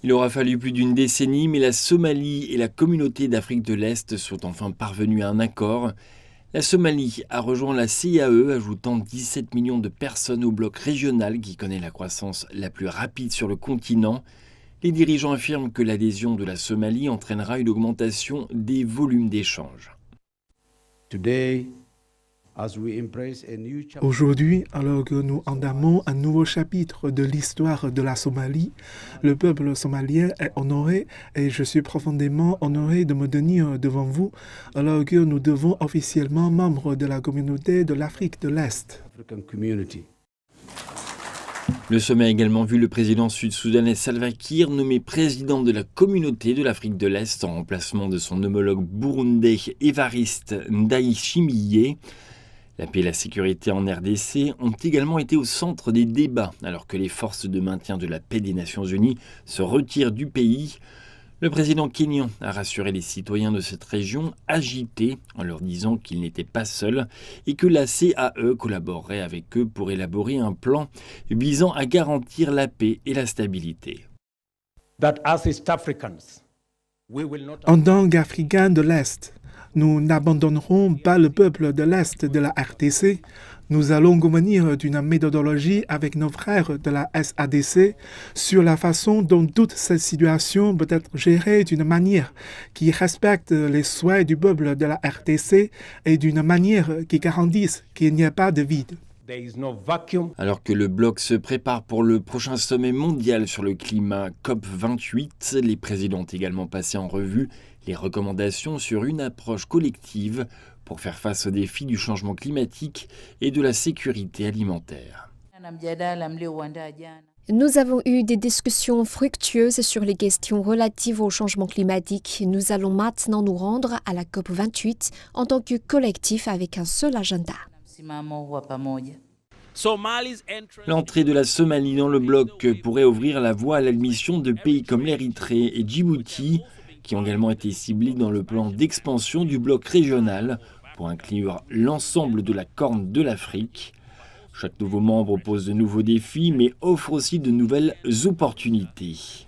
Il aura fallu plus d'une décennie, mais la Somalie et la communauté d'Afrique de l'Est sont enfin parvenus à un accord. La Somalie a rejoint la CEAE, ajoutant 17 millions de personnes au bloc régional qui connaît la croissance la plus rapide sur le continent. Les dirigeants affirment que l'adhésion de la Somalie entraînera une augmentation des volumes d'échanges. Aujourd'hui, alors que nous entamons un nouveau chapitre de l'histoire de la Somalie, le peuple somalien est honoré et je suis profondément honoré de me tenir devant vous alors que nous devons officiellement membres de la communauté de l'Afrique de l'Est. Le sommet a également vu le président sud-soudanais Salva Kiir nommé président de la communauté de l'Afrique de l'Est en remplacement de son homologue burundais Évariste Ndayishimiye. La paix et la sécurité en RDC ont également été au centre des débats alors que les forces de maintien de la paix des Nations Unies se retirent du pays. Le président kényan a rassuré les citoyens de cette région agités en leur disant qu'ils n'étaient pas seuls et que la CAE collaborerait avec eux pour élaborer un plan visant à garantir la paix et la stabilité. En tant qu'Africains de l'Est, nous n'abandonnerons pas le peuple de l'Est de la RDC. Nous allons convenir d'une méthodologie avec nos frères de la SADC sur la façon dont toute cette situation peut être gérée d'une manière qui respecte les souhaits du peuple de la RDC et d'une manière qui garantisse qu'il n'y ait pas de vide. Alors que le bloc se prépare pour le prochain sommet mondial sur le climat COP28, les présidents ont également passé en revue les recommandations sur une approche collective pour faire face aux défis du changement climatique et de la sécurité alimentaire. Nous avons eu des discussions fructueuses sur les questions relatives au changement climatique. Nous allons maintenant nous rendre à la COP28 en tant que collectif avec un seul agenda. L'entrée de la Somalie dans le bloc pourrait ouvrir la voie à l'admission de pays comme l'Érythrée et Djibouti, qui ont également été ciblés dans le plan d'expansion du bloc régional pour inclure l'ensemble de la Corne de l'Afrique. Chaque nouveau membre pose de nouveaux défis, mais offre aussi de nouvelles opportunités.